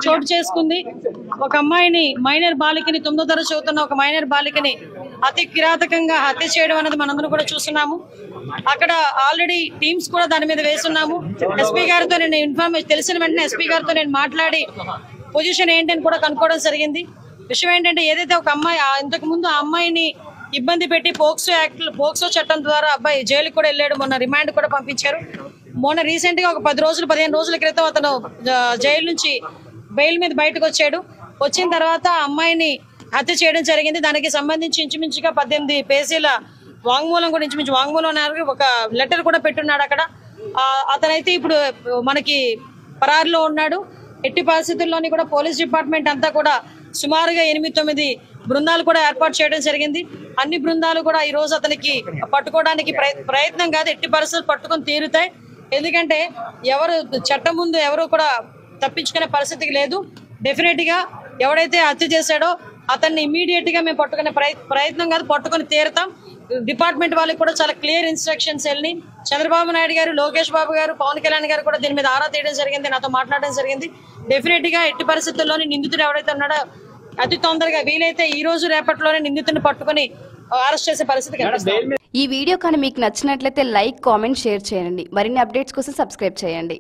చోటు చేసుకుంది. ఒక అమ్మాయిని మైనర్ బాలికని 9వ తరగతి చదువుతున్న ఒక మైనర్ బాలికని అతి కిరాతకంగా హత్య చేయడం అనేది మనందరం కూడా చూస్తున్నాము. అక్కడ ఆల్రెడీ టీమ్స్ కూడా దాని మీద వేస్తున్నాము. ఎస్పీ గారితో నేను తెలిసిన వెంటనే ఎస్పీ గారితో నేను మాట్లాడి పొజిషన్ ఏంటని కూడా కనుక్కోవడం జరిగింది. విషయం ఏంటంటే ఏదైతే ఒక అమ్మాయి ఇంతకు ముందు ఆ అమ్మాయిని ఇబ్బంది పెట్టి పోక్సో చట్టం ద్వారా అబ్బాయి జైలుకి కూడా వెళ్ళాడు. మొన్న రిమాండ్ కూడా పంపించారు. మొన్న రీసెంట్ గా ఒక 15 రోజుల క్రితం అతను జైలు నుంచి బెయిల్ మీద బయటకు వచ్చాడు. వచ్చిన తర్వాత అమ్మాయిని హత్య చేయడం జరిగింది. దానికి సంబంధించి ఇంచుమించుగా 18 పేజీల వాంగ్మూలం కూడా ఇంచుమించు వాంగ్మూలం ఒక లెటర్ కూడా పెట్టున్నాడు అక్కడ. అతనైతే ఇప్పుడు మనకి పరారులో ఉన్నాడు. ఎట్టి పరిస్థితుల్లోని కూడా పోలీస్ డిపార్ట్మెంట్ అంతా కూడా సుమారుగా 8-9 బృందాలు కూడా ఏర్పాటు చేయడం జరిగింది. అన్ని బృందాలు కూడా ఈ రోజు అతనికి పట్టుకోవడానికి ప్రయత్నం కాదు, ఎట్టి పరిస్థితులు పట్టుకొని తీరుతాయి. ఎందుకంటే ఎవరు చట్టం ముందు ఎవరు కూడా తప్పించుకునే పరిస్థితికి లేదు. డెఫినెట్ గా ఎవడైతే హత్య చేశాడో అతన్ని ఇమీడియట్ గా మేము పట్టుకునే ప్రయత్నం కాదు, పట్టుకొని తీరుతాం. డిపార్ట్మెంట్ వాళ్ళకి కూడా చాలా క్లియర్ ఇన్స్ట్రక్షన్స్ వెళ్ళి చంద్రబాబు నాయుడు గారు, లోకేష్ బాబు గారు, పవన్ కళ్యాణ్ గారు కూడా దీని మీద ఆరా తీయడం జరిగింది, నాతో మాట్లాడడం జరిగింది. డెఫినెట్ గా ఎట్టి పరిస్థితుల్లోని నిందితుడు ఎవరైతే ఉన్నాడో అతి తొందరగా వీలైతే ఈ రోజు రేపట్లోనే నిందితుడిని పట్టుకుని అరెస్ట్ చేసే పరిస్థితి కనిపిస్తుంది. ఈ వీడియో కానీ మీకు నచ్చినట్లయితే లైక్, కామెంట్, షేర్ చేయండి. మరిన్ని అప్డేట్స్ కోసం సబ్స్క్రైబ్ చేయండి.